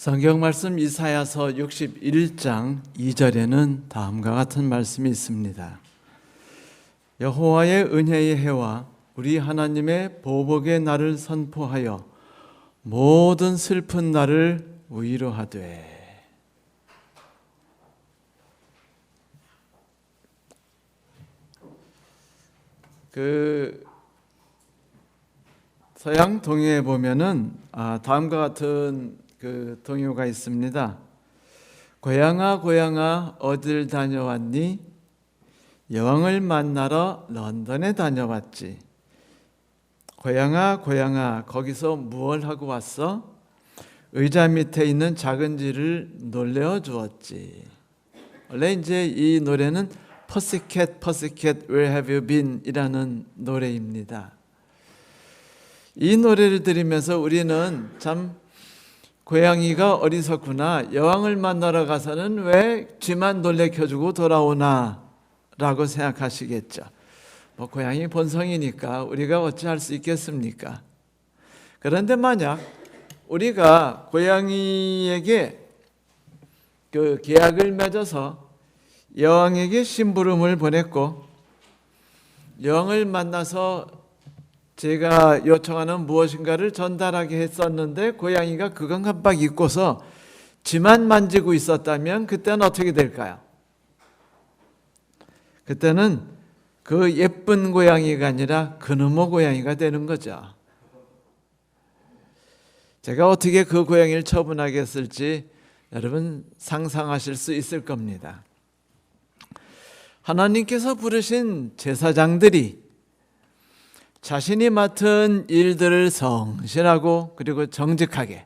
성경 말씀 이사야서 61장 2절에는 다음과 같은 말씀이 있습니다. 여호와의 은혜의 해와 우리 하나님의 보복의 날을 선포하여 모든 슬픈 날을 위로하되. 서양 동요에 보면은 다음과 같은 동요가 있습니다. 고향아 고향아 어딜 다녀왔니? 여왕을 만나러 런던에 다녀왔지. 고향아 고향아 거기서 무얼 하고 왔어? 의자 밑에 있는 작은 쥐를 놀래어 주었지. 원래 이제 이 노래는 Pussycat, Pussycat, Where have you been? 이라는 노래입니다. 이 노래를 들으면서 우리는 참 고양이가 어리석구나, 여왕을 만나러 가서는 왜 쥐만 놀래켜주고 돌아오나 라고 생각하시겠죠. 고양이 본성이니까 우리가 어찌할 수 있겠습니까? 그런데 만약 우리가 고양이에게 계약을 맺어서 여왕에게 심부름을 보냈고, 여왕을 만나서 제가 요청하는 무엇인가를 전달하게 했었는데 고양이가 그건 깜빡 잊고서 쥐만 만지고 있었다면 그때는 어떻게 될까요? 그때는 그 예쁜 고양이가 아니라 그놈의 고양이가 되는 거죠. 제가 어떻게 그 고양이를 처분하겠을지 여러분 상상하실 수 있을 겁니다. 하나님께서 부르신 제사장들이 자신이 맡은 일들을 성실하고 그리고 정직하게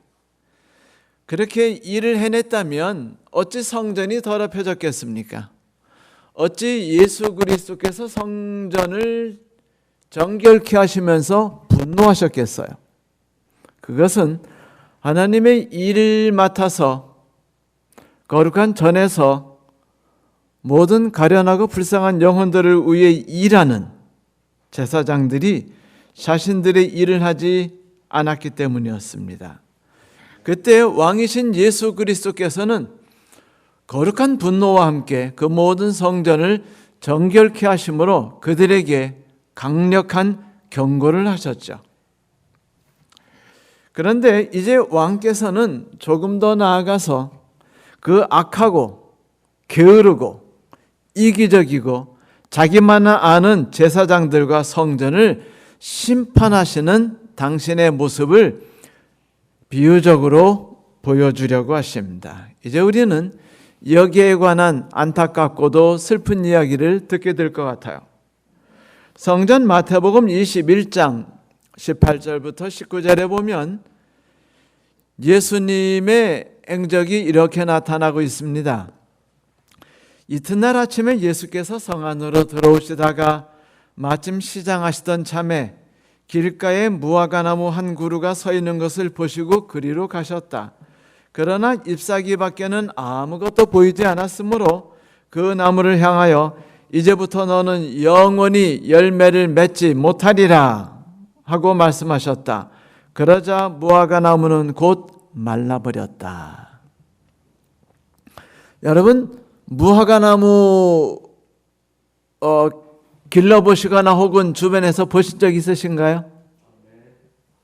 그렇게 일을 해냈다면 어찌 성전이 더럽혀졌겠습니까? 어찌 예수 그리스도께서 성전을 정결케 하시면서 분노하셨겠어요? 그것은 하나님의 일을 맡아서 거룩한 전에서 모든 가련하고 불쌍한 영혼들을 위해 일하는 제사장들이 자신들의 일을 하지 않았기 때문이었습니다. 그때 왕이신 예수 그리스도께서는 거룩한 분노와 함께 그 모든 성전을 정결케 하심으로 그들에게 강력한 경고를 하셨죠. 그런데 이제 왕께서는 조금 더 나아가서 그 악하고 게으르고 이기적이고 자기만 아는 제사장들과 성전을 심판하시는 당신의 모습을 비유적으로 보여주려고 하십니다. 이제 우리는 여기에 관한 안타깝고도 슬픈 이야기를 듣게 될 것 같아요. 성전 마태복음 21장 18절부터 19절에 보면 예수님의 행적이 이렇게 나타나고 있습니다. 이튿날 아침에 예수께서 성 안으로 들어오시다가 마침 시장하시던 참에 길가에 무화과나무 한 그루가 서 있는 것을 보시고 그리로 가셨다. 그러나 잎사귀 밖에는 아무것도 보이지 않았으므로 그 나무를 향하여 이제부터 너는 영원히 열매를 맺지 못하리라 하고 말씀하셨다. 그러자 무화과나무는 곧 말라버렸다. 여러분, 무화과나무 길러보시거나 혹은 주변에서 보신 적 있으신가요?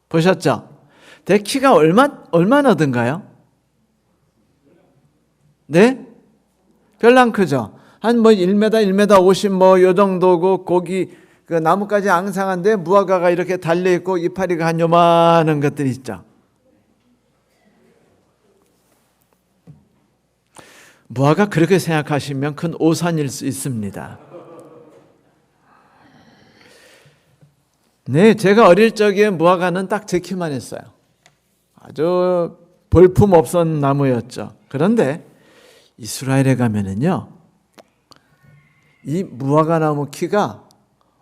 보셨죠? 키가 얼마나 든가요? 네? 별로 안 크죠? 한 1m, 1m 50 요 정도고 거기 그 나무까지 앙상한데 무화과가 이렇게 달려있고 이파리가 한 요만한 것들이 있죠. 무화과 그렇게 생각하시면 큰 오산일 수 있습니다. 네, 제가 어릴 적에 무화과는 딱 제 키만 했어요. 아주 볼품 없던 나무였죠. 그런데 이스라엘에 가면은요, 이 무화과 나무 키가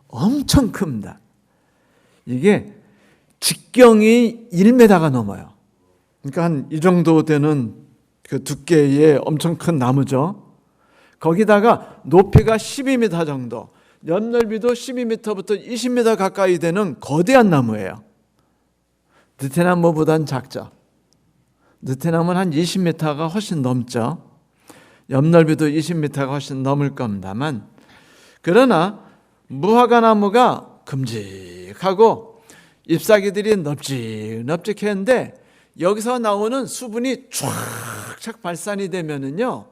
엄청 큽니다. 이게 직경이 1m가 넘어요. 그러니까 한 이 정도 되는 그 두께의 엄청 큰 나무죠. 거기다가 높이가 12m 정도, 연넓이도 12m부터 20m 가까이 되는 거대한 나무예요. 느티나무보단 작죠. 느티나무는 한 20m가 훨씬 넘죠. 옆넓이도 20m가 훨씬 넘을 겁니다만, 그러나 무화과나무가 큼직하고 잎사귀들이 넙직넙직했는데 여기서 나오는 수분이 쫙쫙 발산이 되면은요,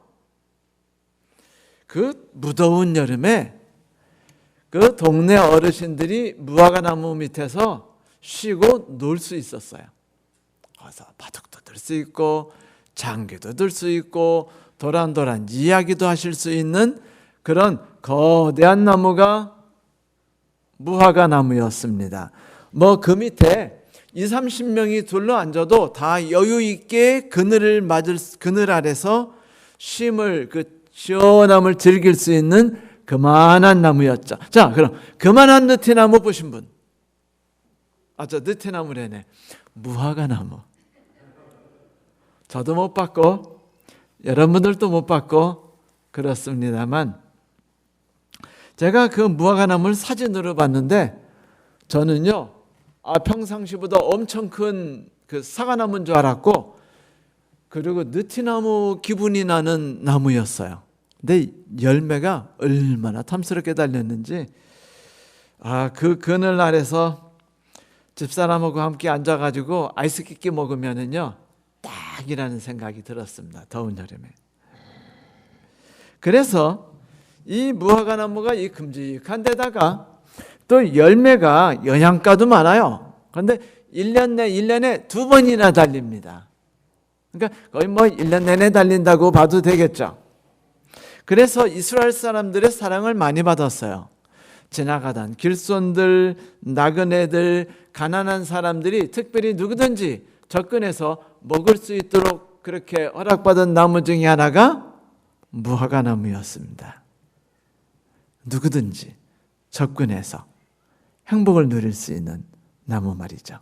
그 무더운 여름에 그 동네 어르신들이 무화과나무 밑에서 쉬고 놀 수 있었어요. 거기서 바둑도 들 수 있고 장기도 들 수 있고 도란도란 이야기도 하실 수 있는 그런 거대한 나무가 무화과나무였습니다. 뭐 그 밑에 20-30명이 둘러앉아도 다 여유 있게 그늘 아래서 쉼을, 그 시원함을 즐길 수 있는 그만한 나무였죠. 자, 그럼 그만한 느티나무 보신 분? 저 느티나무래네. 무화과나무. 저도 못 봤고 여러분들도 못 봤고 그렇습니다만, 제가 그 무화과나무를 사진으로 봤는데 저는요, 평상시보다 엄청 큰 그 사과나무인 줄 알았고, 그리고 느티나무 기분이 나는 나무였어요. 근데 열매가 얼마나 탐스럽게 달렸는지, 그 그늘 아래서 집사람하고 함께 앉아가지고 아이스 끼끼 먹으면은요, 딱이라는 생각이 들었습니다. 더운 여름에. 그래서 이 무화과나무가 이 큼직한 데다가 또 열매가 영양가도 많아요. 그런데 1년에 2번이나 달립니다. 그러니까 거의 뭐 1년 내내 달린다고 봐도 되겠죠. 그래서 이스라엘 사람들의 사랑을 많이 받았어요. 지나가던 길손들, 나그네들, 가난한 사람들이 특별히 누구든지 접근해서 먹을 수 있도록 그렇게 허락받은 나무 중에 하나가 무화과나무였습니다. 누구든지 접근해서 행복을 누릴 수 있는 나무 말이죠.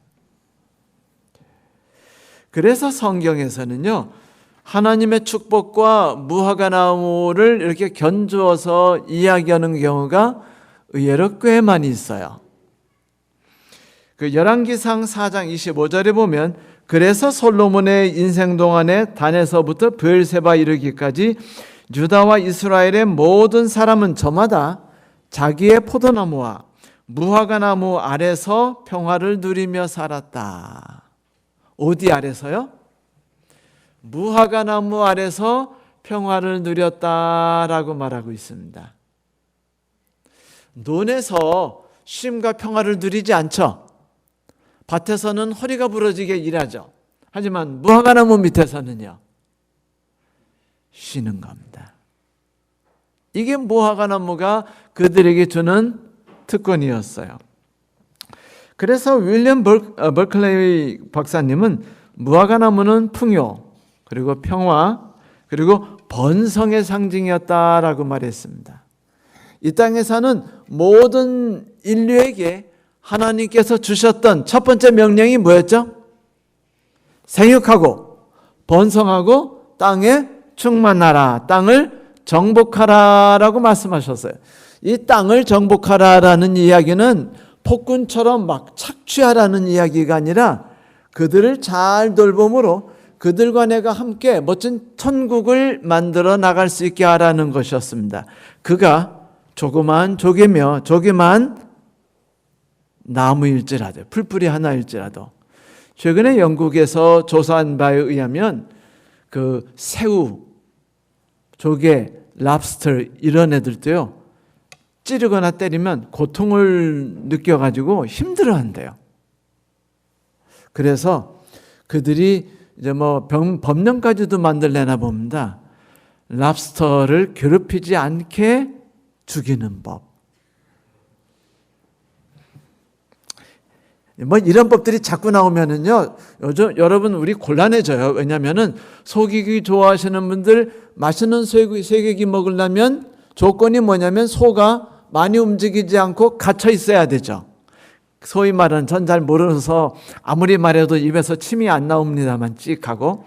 그래서 성경에서는요, 하나님의 축복과 무화과나무를 이렇게 견주어서 이야기하는 경우가 의외로 꽤 많이 있어요. 그 열왕기상 4장 25절에 보면, 그래서 솔로몬의 인생 동안에 단에서부터 브엘세바 이르기까지 유다와 이스라엘의 모든 사람은 저마다 자기의 포도나무와 무화과나무 아래서 평화를 누리며 살았다. 어디 아래서요? 무화과나무 아래서 평화를 누렸다라고 말하고 있습니다. 논에서 쉼과 평화를 누리지 않죠. 밭에서는 허리가 부러지게 일하죠. 하지만 무화과나무 밑에서는요, 쉬는 겁니다. 이게 무화과나무가 그들에게 주는 특권이었어요. 그래서 윌리엄 벌클레이 박사님은 무화과나무는 풍요, 그리고 평화, 그리고 번성의 상징이었다라고 말했습니다. 이 땅에 사는 모든 인류에게 하나님께서 주셨던 첫 번째 명령이 뭐였죠? 생육하고 번성하고 땅에 충만하라, 땅을 정복하라라고 말씀하셨어요. 이 땅을 정복하라라는 이야기는 폭군처럼 막 착취하라는 이야기가 아니라 그들을 잘 돌봄으로 그들과 내가 함께 멋진 천국을 만들어 나갈 수 있게 하라는 것이었습니다. 그가 조그만 조개며 조그만 나무일지라도, 풀뿌리 하나일지라도, 최근에 영국에서 조사한 바에 의하면 그 새우, 조개, 랍스터 이런 애들도요, 찌르거나 때리면 고통을 느껴가지고 힘들어한대요. 그래서 그들이 이제 뭐 법령까지도 만들려나 봅니다. 랍스터를 괴롭히지 않게 죽이는 법. 뭐 이런 법들이 자꾸 나오면은요, 요즘 여러분 우리 곤란해져요. 왜냐면은 소고기 좋아하시는 분들 맛있는 쇠고기 먹으려면 조건이 뭐냐면 소가 많이 움직이지 않고 갇혀 있어야 되죠. 소위 말하는, 전 잘 모르서 아무리 말해도 입에서 침이 안 나옵니다만 찍하고,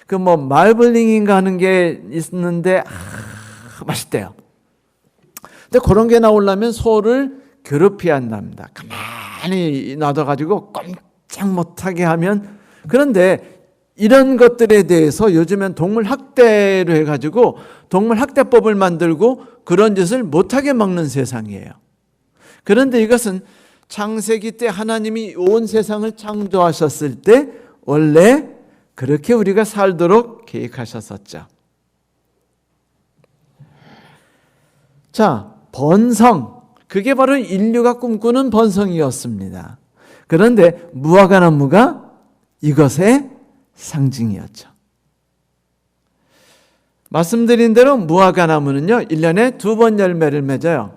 그 뭐 말블링인가 하는 게 있는데 맛있대요. 근데 그런 게 나오려면 소를 괴롭혀야 한답니다. 가만히 놔둬가지고 꼼짝 못하게 하면. 그런데 이런 것들에 대해서 요즘엔 동물 학대로 해가지고 동물 학대법을 만들고 그런 짓을 못하게 막는 세상이에요. 그런데 이것은 창세기 때 하나님이 온 세상을 창조하셨을 때 원래 그렇게 우리가 살도록 계획하셨었죠. 자, 번성. 그게 바로 인류가 꿈꾸는 번성이었습니다. 그런데 무화과나무가 이것의 상징이었죠. 말씀드린 대로 무화과나무는요, 1년에 2번 열매를 맺어요.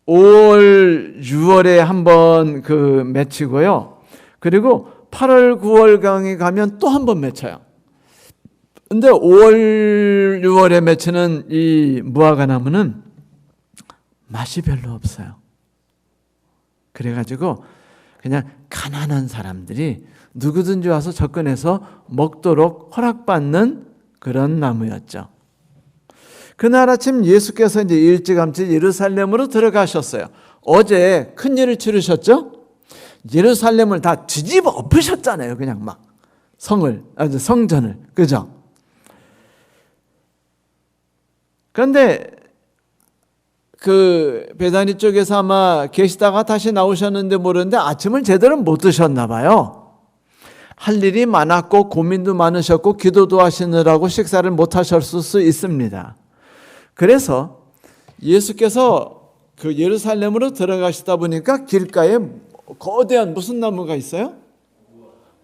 5월, 6월에 한 번 맺히고요. 그리고 8월, 9월경에 가면 또 한 번 맺혀요. 근데 5월, 6월에 맺히는 이 무화과나무는 맛이 별로 없어요. 그래가지고 그냥 가난한 사람들이 누구든지 와서 접근해서 먹도록 허락받는 그런 나무였죠. 그날 아침 예수께서 이제 일찌감치 예루살렘으로 들어가셨어요. 어제 큰일을 치르셨죠? 예루살렘을 다 뒤집어 엎으셨잖아요. 그냥 막 성전을. 그죠? 그런데 베다니 쪽에서 아마 계시다가 다시 나오셨는데 모르는데 아침을 제대로 못 드셨나 봐요. 할 일이 많았고 고민도 많으셨고 기도도 하시느라고 식사를 못 하셨을 수 있습니다. 그래서 예수께서 예루살렘으로 들어가시다 보니까 길가에 거대한 무슨 나무가 있어요?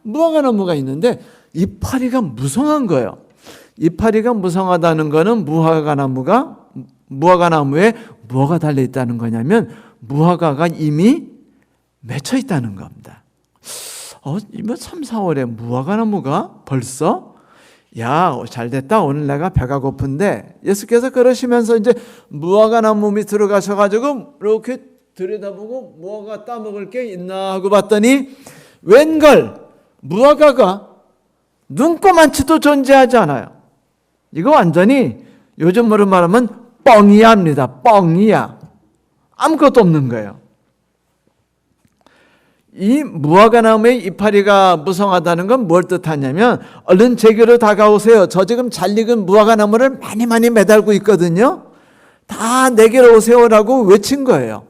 무화과나무가 있는데 이파리가 무성한 거예요. 이파리가 무성하다는 것은 무화과나무에 뭐가 달려있다는 거냐면 무화과가 이미 맺혀 있다는 겁니다. 이번 3, 4월에 무화과나무가 벌써 잘됐다. 오늘 내가 배가 고픈데 예수께서 그러시면서 이제 무화과나무 밑으로 가셔가지고 이렇게 들여다보고 무화과 따먹을 게 있나 하고 봤더니 웬걸 무화과가 눈꼬만치도 존재하지 않아요. 이거 완전히 요즘으로 말하면 뻥이야입니다. 뻥이야. 아무것도 없는 거예요. 이 무화과나무의 이파리가 무성하다는 건 뭘 뜻하냐면 얼른 제게로 다가오세요. 저 지금 잘 익은 무화과나무를 많이 매달고 있거든요. 다 내게로 오세요라고 외친 거예요.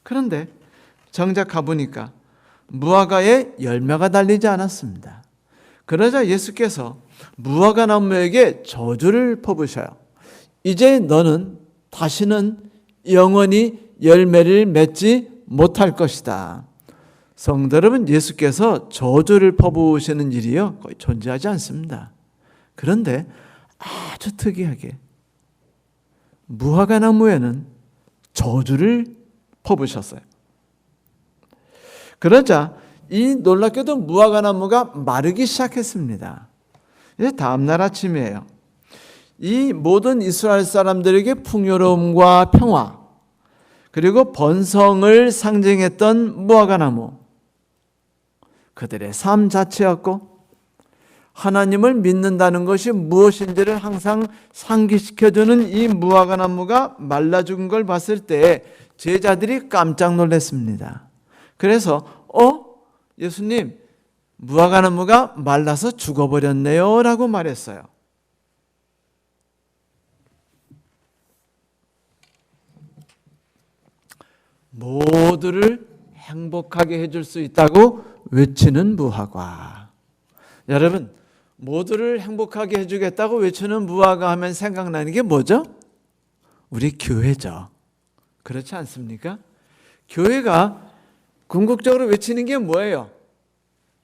그런데 정작 가보니까 무화과에 열매가 달리지 않았습니다. 그러자 예수께서 무화과나무에게 저주를 퍼부으셔요. 이제 너는 다시는 영원히 열매를 맺지 못할 것이다. 성도 여러분, 예수께서 저주를 퍼부으시는 일이요 거의 존재하지 않습니다. 그런데 아주 특이하게 무화과나무에는 저주를 퍼부으셨어요. 그러자 이 놀랍게도 무화과나무가 마르기 시작했습니다. 이제 다음날 아침이에요. 이 모든 이스라엘 사람들에게 풍요로움과 평화 그리고 번성을 상징했던 무화과나무, 그들의 삶 자체였고 하나님을 믿는다는 것이 무엇인지를 항상 상기시켜주는 이 무화과나무가 말라 죽은 걸 봤을 때 제자들이 깜짝 놀랐습니다. 그래서 예수님, 무화과나무가 말라서 죽어버렸네요 라고 말했어요. 모두를 행복하게 해줄 수 있다고 외치는 무화과. 여러분, 모두를 행복하게 해주겠다고 외치는 무화과 하면 생각나는 게 뭐죠? 우리 교회죠. 그렇지 않습니까? 교회가 궁극적으로 외치는 게 뭐예요?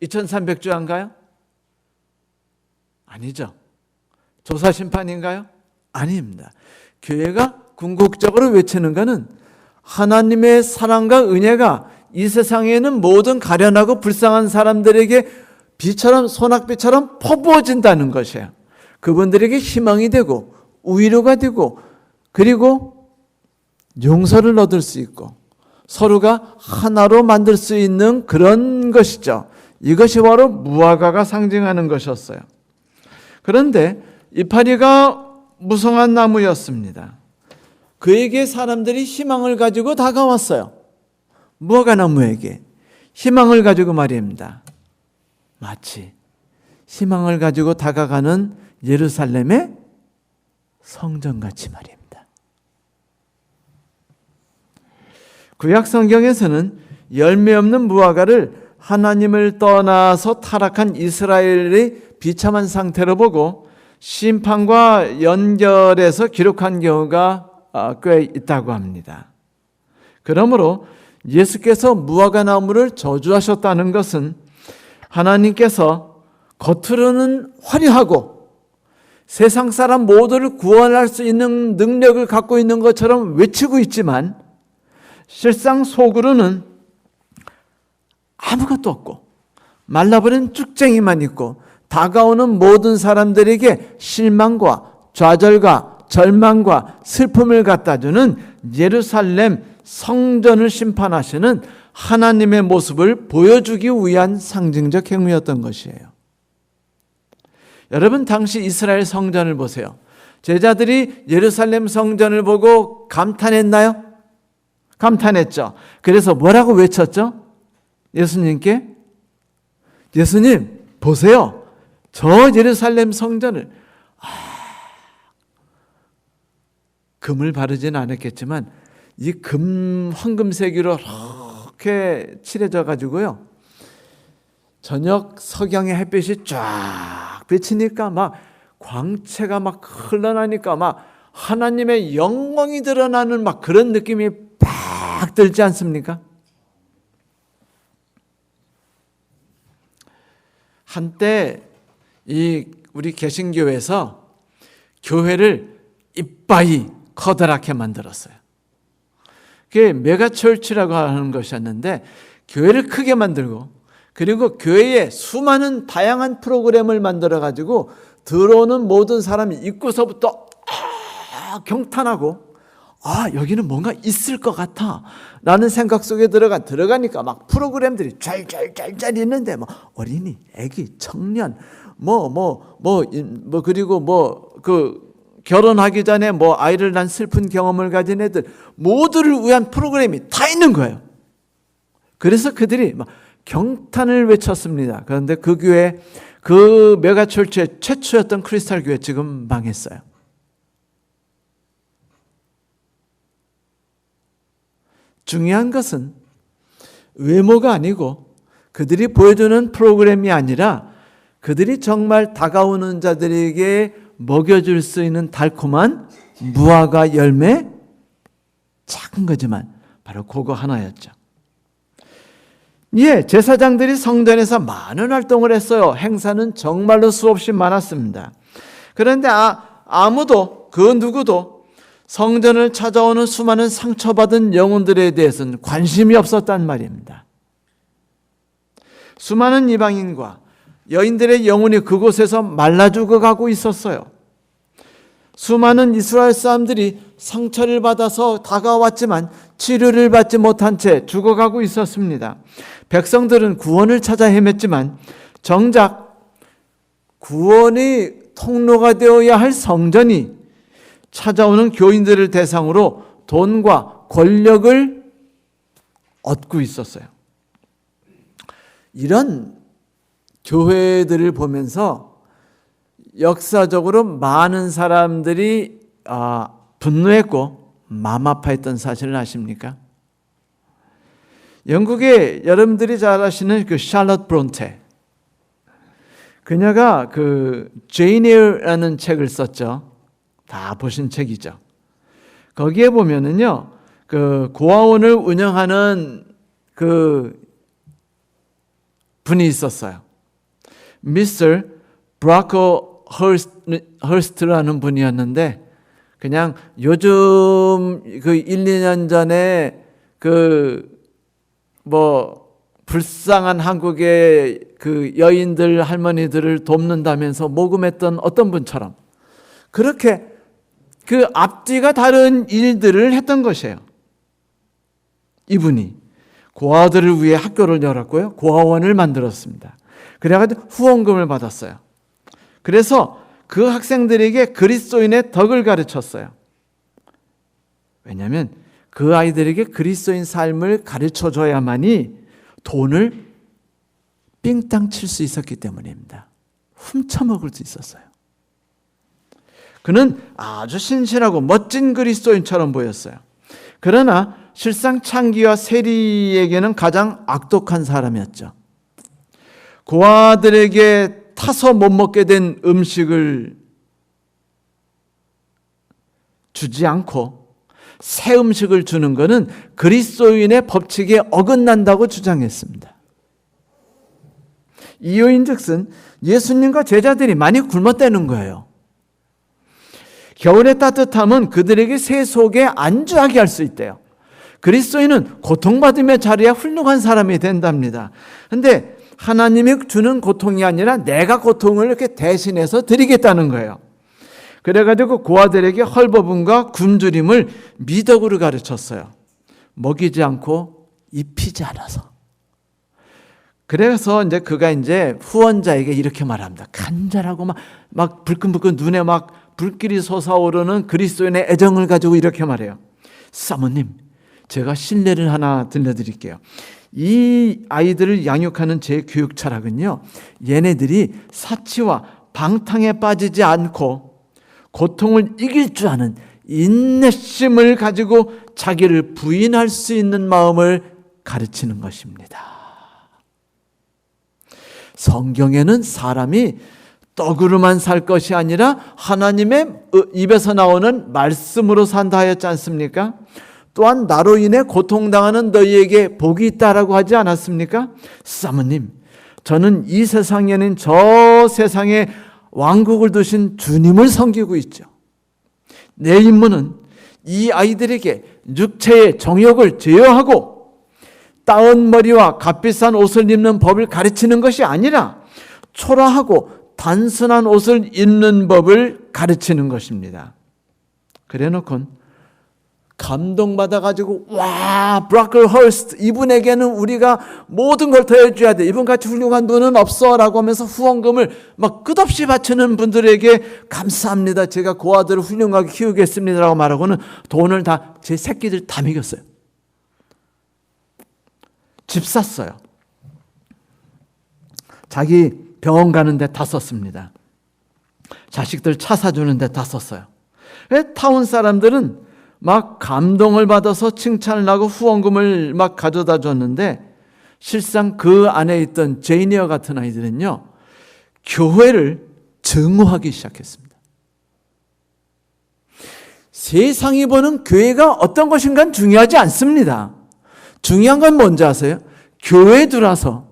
2300주야인가요? 아니죠. 조사심판인가요? 아닙니다. 교회가 궁극적으로 외치는 것은 하나님의 사랑과 은혜가 이 세상에는 모든 가련하고 불쌍한 사람들에게 비처럼 소낙비처럼 퍼부어진다는 것이에요. 그분들에게 희망이 되고 위로가 되고 그리고 용서를 얻을 수 있고 서로가 하나로 만들 수 있는 그런 것이죠. 이것이 바로 무화과가 상징하는 것이었어요. 그런데 이파리가 무성한 나무였습니다. 그에게 사람들이 희망을 가지고 다가왔어요. 무화과나무에게. 희망을 가지고 말입니다. 마치 희망을 가지고 다가가는 예루살렘의 성전같이 말입니다. 구약 성경에서는 열매 없는 무화과를 하나님을 떠나서 타락한 이스라엘의 비참한 상태로 보고 심판과 연결해서 기록한 경우가 꽤 있다고 합니다. 그러므로 예수께서 무화과 나무를 저주하셨다는 것은 하나님께서 겉으로는 화려하고 세상 사람 모두를 구원할 수 있는 능력을 갖고 있는 것처럼 외치고 있지만 실상 속으로는 아무것도 없고 말라버린 쭉쟁이만 있고 다가오는 모든 사람들에게 실망과 좌절과 절망과 슬픔을 갖다주는 예루살렘 성전을 심판하시는 하나님의 모습을 보여주기 위한 상징적 행위였던 것이에요. 여러분, 당시 이스라엘 성전을 보세요. 제자들이 예루살렘 성전을 보고 감탄했나요? 감탄했죠. 그래서 뭐라고 외쳤죠? 예수님께, 예수님 보세요. 저 예루살렘 성전을, 금을 바르지는 않았겠지만 이 황금색으로 이렇게 칠해져 가지고요, 저녁 석양의 햇빛이 쫙 비치니까 막 광채가 막 흘러나니까 막 하나님의 영광이 드러나는 막 그런 느낌이 팍 들지 않습니까? 한때 우리 개신교에서 교회를 이빠이 커다랗게 만들었어요. 그게 메가철치라고 하는 것이었는데, 교회를 크게 만들고 그리고 교회에 수많은 다양한 프로그램을 만들어 가지고 들어오는 모든 사람이 입구서부터 경탄하고 여기는 뭔가 있을 것 같아 라는 생각 속에 들어가니까 막 프로그램들이 짤짤짤짤 있는데 뭐 어린이, 애기, 청년 그리고 결혼하기 전에 아이를 낳은 슬픈 경험을 가진 애들 모두를 위한 프로그램이 다 있는 거예요. 그래서 그들이 막 경탄을 외쳤습니다. 그런데 그 교회, 그 메가철치의 최초였던 크리스탈 교회 지금 망했어요. 중요한 것은 외모가 아니고 그들이 보여주는 프로그램이 아니라 그들이 정말 다가오는 자들에게 먹여줄 수 있는 달콤한 무화과 열매, 작은 거지만 바로 그거 하나였죠. 제사장들이 성전에서 많은 활동을 했어요. 행사는 정말로 수없이 많았습니다. 그런데 아무도, 그 누구도 성전을 찾아오는 수많은 상처받은 영혼들에 대해서는 관심이 없었단 말입니다. 수많은 이방인과 여인들의 영혼이 그곳에서 말라 죽어가고 있었어요. 수많은 이스라엘 사람들이 상처를 받아서 다가왔지만 치료를 받지 못한 채 죽어가고 있었습니다. 백성들은 구원을 찾아 헤맸지만 정작 구원의 통로가 되어야 할 성전이 찾아오는 교인들을 대상으로 돈과 권력을 얻고 있었어요. 이런 교회들을 보면서 역사적으로 많은 사람들이 분노했고 마음 아파했던 사실을 아십니까? 영국에 여러분들이 잘 아시는 그 샬럿 브론테, 그녀가 그 제인 에어라는 책을 썼죠. 다 보신 책이죠. 거기에 보면은요, 그 고아원을 운영하는 그 분이 있었어요. 미스터 브라코 허스트라는 분이었는데, 그냥 요즘 그 1, 2년 전에 불쌍한 한국의 그 여인들, 할머니들을 돕는다면서 모금했던 어떤 분처럼 그렇게 그 앞뒤가 다른 일들을 했던 것이에요. 이분이 고아들을 위해 학교를 열었고요, 고아원을 만들었습니다. 그래가지고 후원금을 받았어요. 그래서 그 학생들에게 그리스도인의 덕을 가르쳤어요. 왜냐하면 그 아이들에게 그리스도인 삶을 가르쳐줘야만이 돈을 삥땅 칠 수 있었기 때문입니다. 훔쳐먹을 수 있었어요. 그는 아주 신실하고 멋진 그리스도인처럼 보였어요. 그러나 실상 창기와 세리에게는 가장 악독한 사람이었죠. 고아들에게 타서 못 먹게 된 음식을 주지 않고 새 음식을 주는 것은 그리스도인의 법칙에 어긋난다고 주장했습니다. 이유인즉슨 예수님과 제자들이 많이 굶었다는 거예요. 겨울의 따뜻함은 그들에게 새 속에 안주하게 할 수 있대요. 그리스도인은 고통받으며 자리에 훌륭한 사람이 된답니다. 그런데 하나님이 주는 고통이 아니라 내가 고통을 이렇게 대신해서 드리겠다는 거예요. 그래가지고 고아들에게 헐벗음과 굶주림을 미덕으로 가르쳤어요. 먹이지 않고 입히지 않아서. 그래서 이제 그가 이제 후원자에게 이렇게 말합니다. 간절하고 막 불끈불끈 눈에 막 불길이 솟아오르는 그리스도인의 애정을 가지고 이렇게 말해요. 사모님, 제가 신뢰를 하나 들려드릴게요. 이 아이들을 양육하는 제 교육 철학은요, 얘네들이 사치와 방탕에 빠지지 않고 고통을 이길 줄 아는 인내심을 가지고 자기를 부인할 수 있는 마음을 가르치는 것입니다. 성경에는 사람이 떡으로만 살 것이 아니라 하나님의 입에서 나오는 말씀으로 산다 하였지 않습니까? 또한 나로 인해 고통당하는 너희에게 복이 있다라고 하지 않았습니까? 사모님, 저는 이 세상이 아닌 저 세상에 왕국을 두신 주님을 섬기고 있죠. 내 임무는 이 아이들에게 육체의 정욕을 제어하고 따은 머리와 값비싼 옷을 입는 법을 가르치는 것이 아니라 초라하고 단순한 옷을 입는 법을 가르치는 것입니다. 그래놓고는 감동받아가지고 와, 브라클허스트 이분에게는 우리가 모든 걸 더 해줘야 돼. 이분같이 훌륭한 분은 없어 라고 하면서 후원금을 막 끝없이 바치는 분들에게 감사합니다. 제가 고아들을 훌륭하게 키우겠습니다 라고 말하고는 돈을 다 제 새끼들 다 먹였어요. 집 샀어요. 자기 병원 가는데 다 썼습니다. 자식들 차 사주는데 다 썼어요. 타운 사람들은 막 감동을 받아서 칭찬을 하고 후원금을 막 가져다 줬는데 실상 그 안에 있던 제이니어 같은 아이들은요, 교회를 증오하기 시작했습니다. 세상이 보는 교회가 어떤 것인가 중요하지 않습니다. 중요한 건 뭔지 아세요? 교회에 들어와서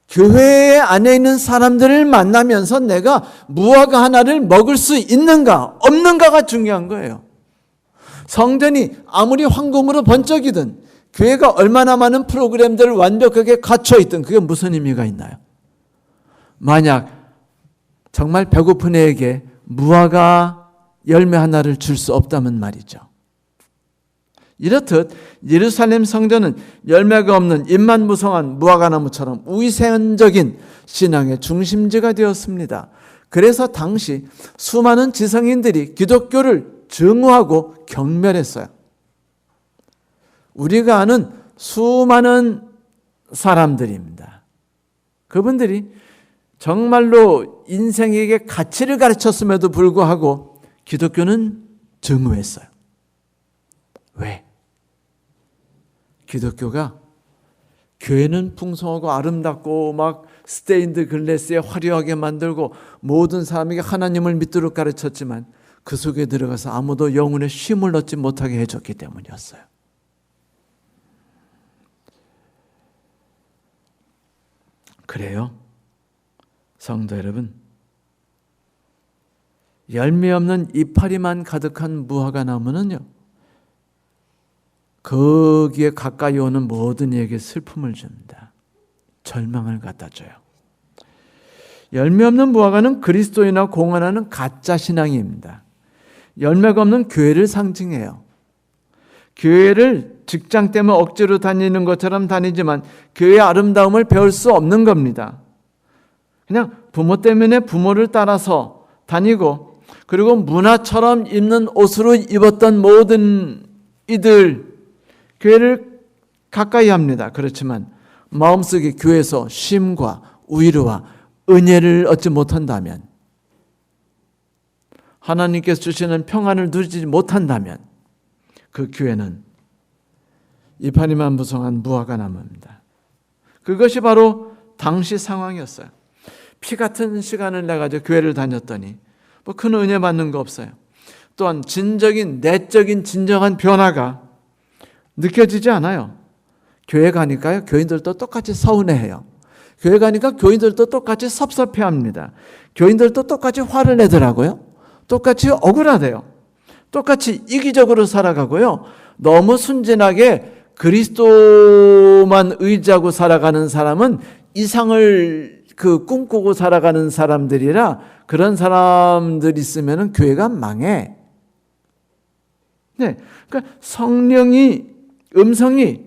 교회 안에 있는 사람들을 만나면서 내가 무화과 하나를 먹을 수 있는가 없는가가 중요한 거예요. 성전이 아무리 황금으로 번쩍이든 교회가 얼마나 많은 프로그램들을 완벽하게 갖춰있든 그게 무슨 의미가 있나요? 만약 정말 배고픈 애에게 무화과 열매 하나를 줄 수 없다면 말이죠. 이렇듯 예루살렘 성전은 열매가 없는 잎만 무성한 무화과나무처럼 위선적인 신앙의 중심지가 되었습니다. 그래서 당시 수많은 지성인들이 기독교를 증오하고 경멸했어요. 우리가 아는 수많은 사람들입니다. 그분들이 정말로 인생에게 가치를 가르쳤음에도 불구하고 기독교는 증오했어요. 왜? 기독교가 교회는 풍성하고 아름답고 막 스테인드 글래스에 화려하게 만들고 모든 사람에게 하나님을 믿도록 가르쳤지만 그 속에 들어가서 아무도 영혼의 쉼을 얻지 못하게 해줬기 때문이었어요. 그래요, 성도 여러분, 열매 없는 이파리만 가득한 무화과 나무는요, 거기에 가까이 오는 모든 이에게 슬픔을 줍니다. 절망을 갖다 줘요. 열매 없는 무화과는 그리스도인과 공언하는 가짜 신앙입니다. 열매가 없는 교회를 상징해요. 교회를 직장 때문에 억지로 다니는 것처럼 다니지만 교회의 아름다움을 배울 수 없는 겁니다. 그냥 부모 때문에 부모를 따라서 다니고 그리고 문화처럼 입는 옷으로 입었던 모든 이들 교회를 가까이 합니다. 그렇지만 마음속에 교회에서 쉼과 위로와 은혜를 얻지 못한다면, 하나님께서 주시는 평안을 누리지 못한다면 그 교회는 이파리만 무성한 무화과 나무입니다. 그것이 바로 당시 상황이었어요. 피 같은 시간을 내가지고 교회를 다녔더니 뭐 큰 은혜 받는 거 없어요. 또한 내적인 진정한 변화가 느껴지지 않아요. 교회 가니까요, 교인들도 똑같이 서운해해요. 교회 가니까 교인들도 똑같이 섭섭해합니다. 교인들도 똑같이 화를 내더라고요. 똑같이 억울하대요. 똑같이 이기적으로 살아가고요. 너무 순진하게 그리스도만 의지하고 살아가는 사람은 이상을 꿈꾸고 살아가는 사람들이라, 그런 사람들 있으면 교회가 망해. 네, 그러니까 음성이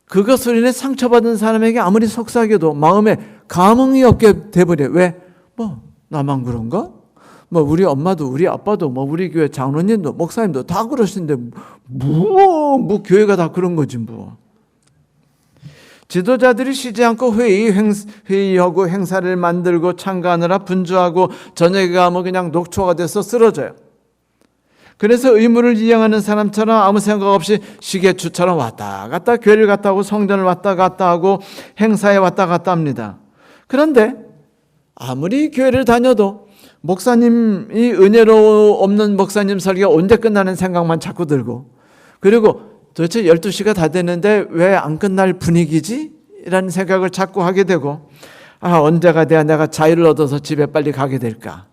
그것으로 인해 상처받은 사람에게 아무리 속삭여도 마음에 감흥이 없게 돼버려. 왜? 나만 그런가? 우리 엄마도, 우리 아빠도, 우리 교회 장로님도, 목사님도 다 그러시는데, 교회가 다 그런 거지, 지도자들이 쉬지 않고 회의하고 행사를 만들고 참가하느라 분주하고 저녁에 가면 그냥 녹초가 돼서 쓰러져요. 그래서 의무를 이행하는 사람처럼 아무 생각 없이 시계추처럼 왔다 갔다 교회를 갔다 하고 성전을 왔다 갔다 하고 행사에 왔다 갔다 합니다. 그런데 아무리 교회를 다녀도 목사님이 은혜로 없는 목사님 설교가 언제 끝나는 생각만 자꾸 들고, 그리고 도대체 12시가 다 됐는데 왜 안 끝날 분위기지? 라는 생각을 자꾸 하게 되고, 언제가 돼야 내가 자유를 얻어서 집에 빨리 가게 될까?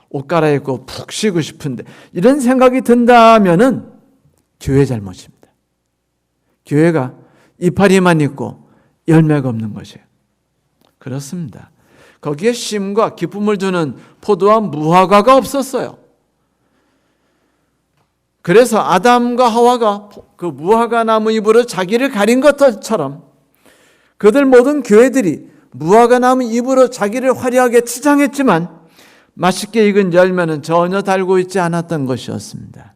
옷 갈아입고 푹 쉬고 싶은데, 이런 생각이 든다면은 교회 잘못입니다. 교회가 이파리만 있고 열매가 없는 것이에요. 그렇습니다. 거기에 쉼과 기쁨을 주는 포도와 무화과가 없었어요. 그래서 아담과 하와가 그 무화과 나무 잎으로 자기를 가린 것처럼 그들 모든 교회들이 무화과 나무 잎으로 자기를 화려하게 치장했지만 맛있게 익은 열매는 전혀 달고 있지 않았던 것이었습니다.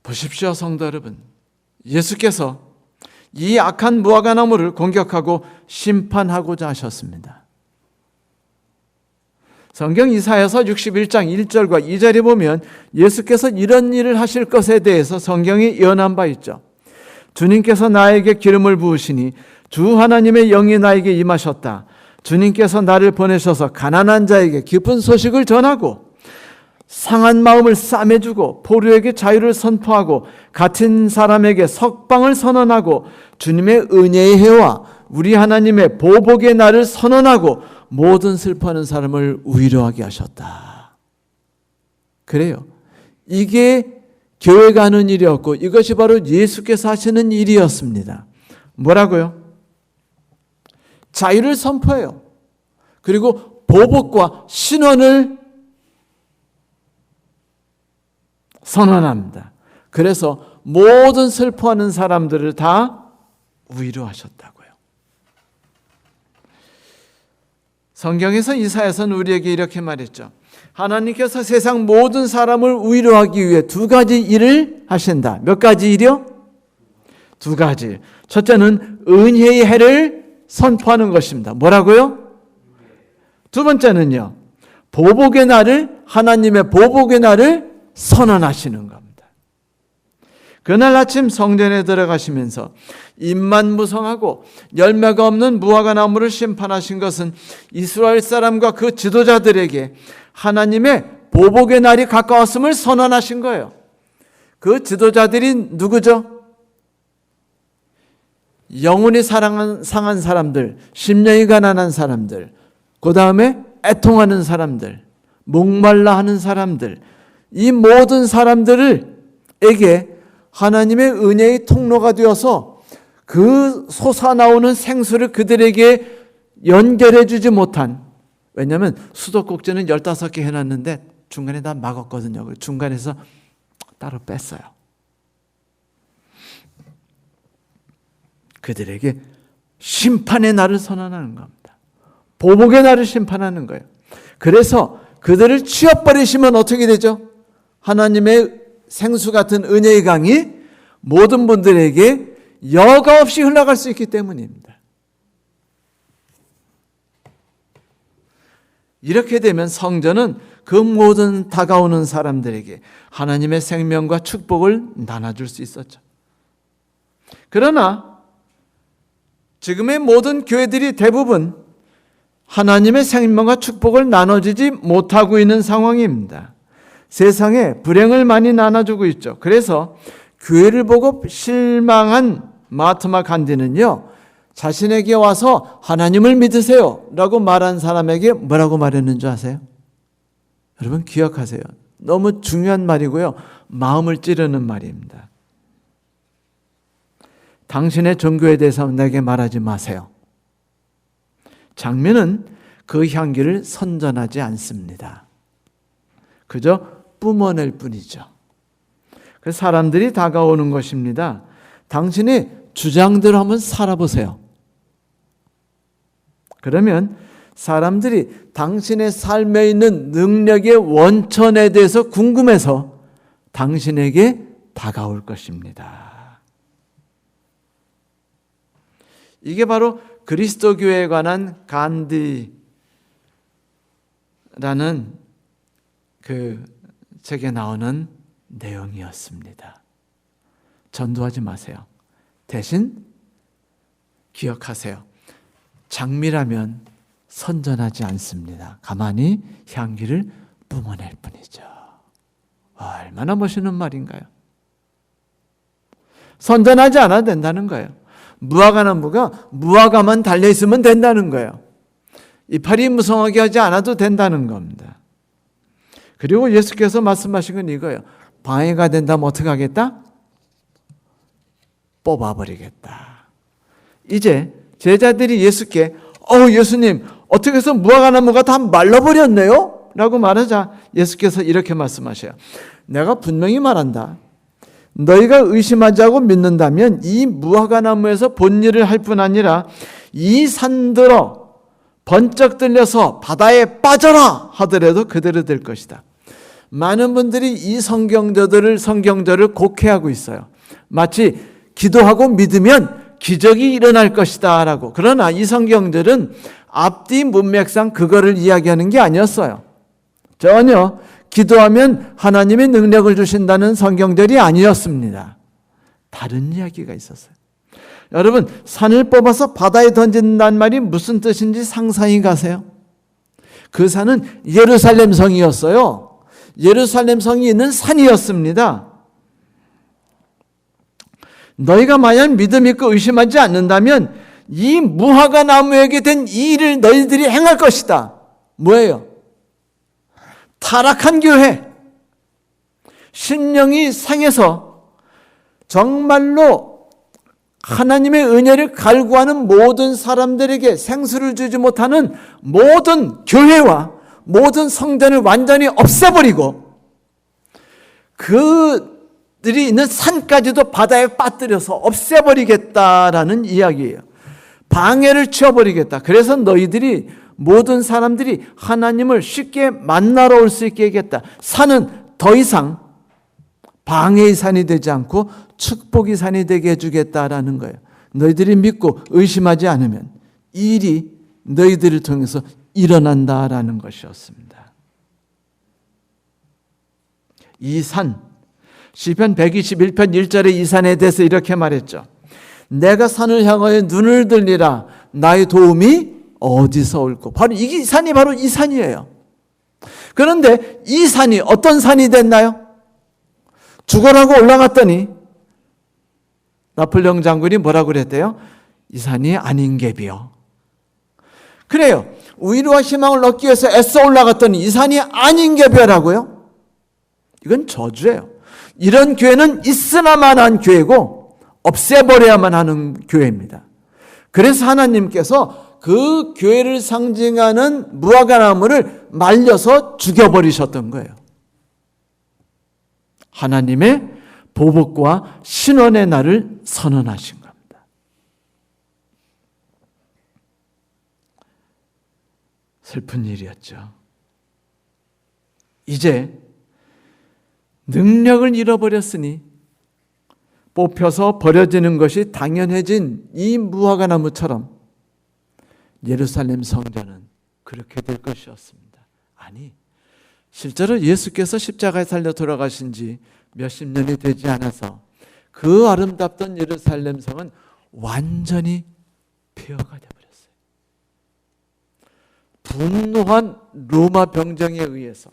보십시오, 성도 여러분. 예수께서 이 악한 무화과 나무를 공격하고 심판하고자 하셨습니다. 성경 이사야서 61장 1절과 2절에 보면 예수께서 이런 일을 하실 것에 대해서 성경이 예언한 바 있죠. 주님께서 나에게 기름을 부으시니 주 하나님의 영이 나에게 임하셨다. 주님께서 나를 보내셔서 가난한 자에게 기쁜 소식을 전하고 상한 마음을 싸매주고 포로에게 자유를 선포하고 갇힌 사람에게 석방을 선언하고 주님의 은혜의 해와 우리 하나님의 보복의 날을 선언하고 모든 슬퍼하는 사람을 위로하게 하셨다. 그래요. 이게 교회가 하는 일이었고 이것이 바로 예수께서 하시는 일이었습니다. 뭐라고요? 자유를 선포해요. 그리고 보복과 신원을 선언합니다. 그래서 모든 슬퍼하는 사람들을 다 위로하셨다고요. 성경에서 이사야서는 우리에게 이렇게 말했죠. 하나님께서 세상 모든 사람을 위로하기 위해 두 가지 일을 하신다. 몇 가지 일이요? 두 가지. 첫째는 은혜의 해를 선포하는 것입니다. 뭐라고요? 두 번째는요, 보복의 날을, 하나님의 보복의 날을 선언하시는 겁니다. 그날 아침 성전에 들어가시면서 잎만 무성하고 열매가 없는 무화과 나무를 심판하신 것은 이스라엘 사람과 그 지도자들에게 하나님의 보복의 날이 가까웠음을 선언하신 거예요. 그 지도자들이 누구죠? 영혼이 상한 사람들, 심령이 가난한 사람들, 그 다음에 애통하는 사람들, 목말라 하는 사람들, 이 모든 사람들에게 하나님의 은혜의 통로가 되어서 그 솟아나오는 생수를 그들에게 연결해 주지 못한, 왜냐하면 수도꼭지는 15개 해놨는데 중간에 다 막았거든요. 중간에서 따로 뺐어요. 그들에게 심판의 날을 선언하는 겁니다. 보복의 날을 심판하는 거예요. 그래서 그들을 치워버리시면 어떻게 되죠? 하나님의 생수 같은 은혜의 강이 모든 분들에게 여과 없이 흘러갈 수 있기 때문입니다. 이렇게 되면 성전은 그 모든 다가오는 사람들에게 하나님의 생명과 축복을 나눠줄 수 있었죠. 그러나 지금의 모든 교회들이 대부분 하나님의 생명과 축복을 나눠주지 못하고 있는 상황입니다. 세상에 불행을 많이 나눠주고 있죠. 그래서 교회를 보고 실망한 마하트마 간디는요, 자신에게 와서 하나님을 믿으세요 라고 말한 사람에게 뭐라고 말했는 줄 아세요? 여러분 기억하세요. 너무 중요한 말이고요, 마음을 찌르는 말입니다. 당신의 종교에 대해서 내게 말하지 마세요. 장면은 그 향기를 선전하지 않습니다. 그저 뿜어낼 뿐이죠. 그래서 사람들이 다가오는 것입니다. 당신의 주장대로 한번 살아보세요. 그러면 사람들이 당신의 삶에 있는 능력의 원천에 대해서 궁금해서 당신에게 다가올 것입니다. 이게 바로 그리스도교에 관한 간디라는 그 책에 나오는 내용이었습니다. 전도하지 마세요. 대신 기억하세요. 장미라면 선전하지 않습니다. 가만히 향기를 뿜어낼 뿐이죠. 얼마나 멋있는 말인가요? 선전하지 않아도 된다는 거예요. 무화과나무가 무화과만 달려있으면 된다는 거예요. 이파리 무성하게 하지 않아도 된다는 겁니다. 그리고 예수께서 말씀하신 건 이거예요. 방해가 된다면 어떻게 하겠다? 뽑아버리겠다. 이제 제자들이 예수께 예수님 어떻게 해서 무화과나무가 다 말라버렸네요? 라고 말하자 예수께서 이렇게 말씀하셔요. 내가 분명히 말한다. 너희가 의심하지 않고 믿는다면 이 무화과나무에서 본 일을 할 뿐 아니라 이 산들어 번쩍 들려서 바다에 빠져라 하더라도 그대로 될 것이다. 많은 분들이 이 성경절을 곡해하고 있어요. 마치 기도하고 믿으면 기적이 일어날 것이다 라고. 그러나 이 성경절은 앞뒤 문맥상 그거를 이야기하는 게 아니었어요. 전혀 기도하면 하나님의 능력을 주신다는 성경절이 아니었습니다. 다른 이야기가 있었어요. 여러분, 산을 뽑아서 바다에 던진다는 말이 무슨 뜻인지 상상이 가세요? 그 산은 예루살렘 성이었어요. 예루살렘 성이 있는 산이었습니다. 너희가 만약 믿음 있고 의심하지 않는다면 이 무화과 나무에게 된 이 일을 너희들이 행할 것이다. 뭐예요? 타락한 교회, 신령이 상해서 정말로 하나님의 은혜를 갈구하는 모든 사람들에게 생수를 주지 못하는 모든 교회와 모든 성전을 완전히 없애버리고 그들이 있는 산까지도 바다에 빠뜨려서 없애버리겠다라는 이야기예요. 방해를 치워버리겠다. 그래서 너희들이 모든 사람들이 하나님을 쉽게 만나러 올 수 있게 하겠다. 산은 더 이상 방해의 산이 되지 않고 축복의 산이 되게 해주겠다라는 거예요. 너희들이 믿고 의심하지 않으면 이 일이 너희들을 통해서 일어난다라는 것이었습니다. 이 산, 시편 121편 1절에 이 산에 대해서 이렇게 말했죠. 내가 산을 향하여 눈을 들리라. 나의 도움이 어디서 올꼬? 바로 이 산이 바로 이 산이에요. 그런데 이 산이 어떤 산이 됐나요? 죽어라고 올라갔더니 나폴레옹 장군이 뭐라고 그랬대요? 이 산이 아닌 갭이요. 그래요. 위로와 희망을 얻기 위해서 애써 올라갔더니 이 산이 아닌 갭이라고요? 이건 저주예요. 이런 교회는 있으나만 한 교회고 없애버려야만 하는 교회입니다. 그래서 하나님께서 그 교회를 상징하는 무화과나무를 말려서 죽여버리셨던 거예요. 하나님의 보복과 신원의 날을 선언하신 겁니다. 슬픈 일이었죠. 이제 능력을 잃어버렸으니 뽑혀서 버려지는 것이 당연해진 이 무화과 나무처럼 예루살렘 성전은 그렇게 될 것이었습니다. 아니, 실제로 예수께서 십자가에 달려 돌아가신 지 몇십 년이 되지 않아서 그 아름답던 예루살렘 성은 완전히 폐허가 되어버렸어요. 분노한 로마 병정에 의해서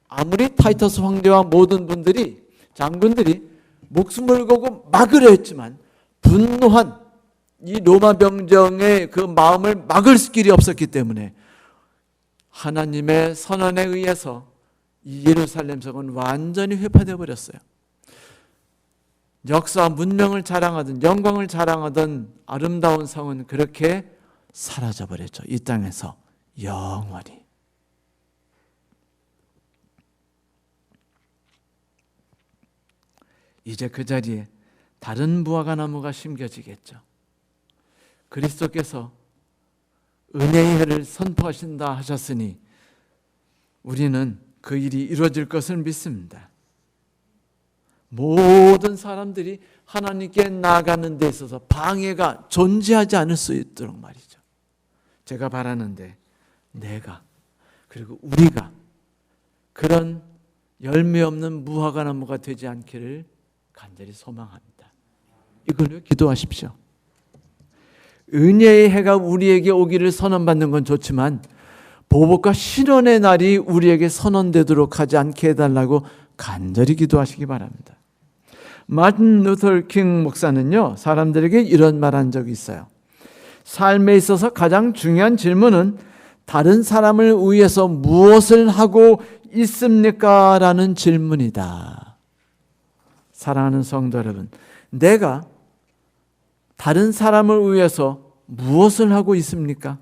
아무리 타이터스 황제와 모든 분들이, 장군들이 목숨을 걸고 막으려 했지만 분노한 이 로마 병정의 그 마음을 막을 길이 없었기 때문에 하나님의 선언에 의해서 이 예루살렘 성은 완전히 회파되어 버렸어요. 역사와 문명을 자랑하던, 영광을 자랑하던 아름다운 성은 그렇게 사라져 버렸죠. 이 땅에서 영원히. 이제 그 자리에 다른 무화과 나무가 심겨지겠죠. 그리스도께서 은혜의 해를 선포하신다 하셨으니 우리는 그 일이 이루어질 것을 믿습니다. 모든 사람들이 하나님께 나아가는 데 있어서 방해가 존재하지 않을 수 있도록 말이죠. 제가 바라는데 내가, 그리고 우리가 그런 열매 없는 무화과 나무가 되지 않기를 간절히 소망합니다. 이걸로 기도하십시오. 은혜의 해가 우리에게 오기를 선언받는 건 좋지만 보복과 신원의 날이 우리에게 선언되도록 하지 않게 해달라고 간절히 기도하시기 바랍니다. 마틴 루터 킹 목사는요, 사람들에게 이런 말한 적이 있어요. 삶에 있어서 가장 중요한 질문은 다른 사람을 위해서 무엇을 하고 있습니까? 라는 질문이다. 사랑하는 성도 여러분, 내가 다른 사람을 위해서 무엇을 하고 있습니까?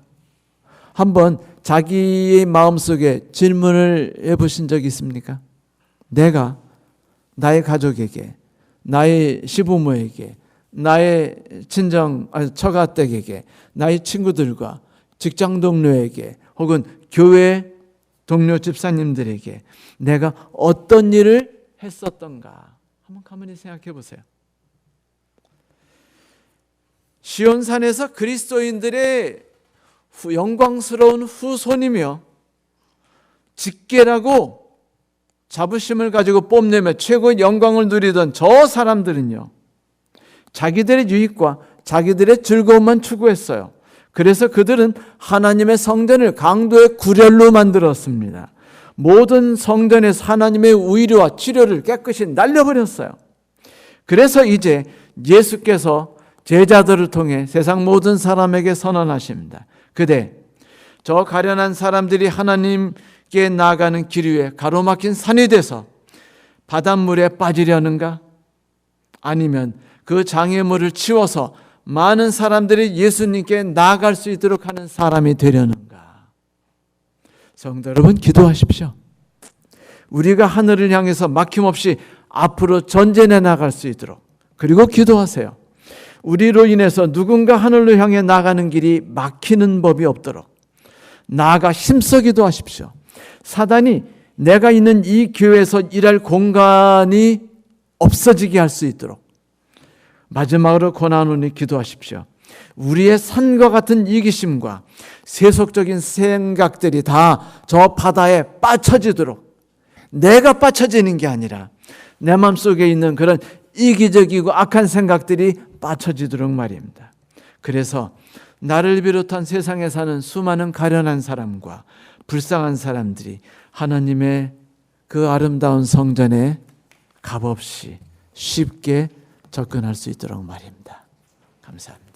한번 자기의 마음속에 질문을 해보신 적이 있습니까? 내가 나의 가족에게, 나의 시부모에게, 나의 처가댁에게, 나의 친구들과 직장 동료에게, 혹은 교회 동료 집사님들에게 내가 어떤 일을 했었던가 한번 가만히 생각해 보세요. 시온산에서 그리스도인들의 영광스러운 후손이며 직계라고 자부심을 가지고 뽐내며 최고의 영광을 누리던 저 사람들은요, 자기들의 유익과 자기들의 즐거움만 추구했어요. 그래서 그들은 하나님의 성전을 강도의 구렬로 만들었습니다. 모든 성전에서 하나님의 의료와 치료를 깨끗이 날려버렸어요. 그래서 이제 예수께서 제자들을 통해 세상 모든 사람에게 선언하십니다. 그대, 저 가련한 사람들이 하나님께 나아가는 길 위에 가로막힌 산이 돼서 바닷물에 빠지려는가? 아니면 그 장애물을 치워서 많은 사람들이 예수님께 나아갈 수 있도록 하는 사람이 되려는가? 성도 여러분, 기도하십시오. 우리가 하늘을 향해서 막힘없이 앞으로 전진해 나갈 수 있도록. 그리고 기도하세요. 우리로 인해서 누군가 하늘로 향해 나가는 길이 막히는 법이 없도록 나아가 힘써 기도하십시오. 사단이 내가 있는 이 교회에서 일할 공간이 없어지게 할 수 있도록. 마지막으로 권하노니 기도하십시오. 우리의 산과 같은 이기심과 세속적인 생각들이 다 저 바다에 빠쳐지도록, 내가 빠쳐지는 게 아니라 내 마음속에 있는 그런 이기적이고 악한 생각들이 빠쳐지도록 말입니다. 그래서 나를 비롯한 세상에 사는 수많은 가련한 사람과 불쌍한 사람들이 하나님의 그 아름다운 성전에 값없이 쉽게 접근할 수 있도록 말입니다. 감사합니다.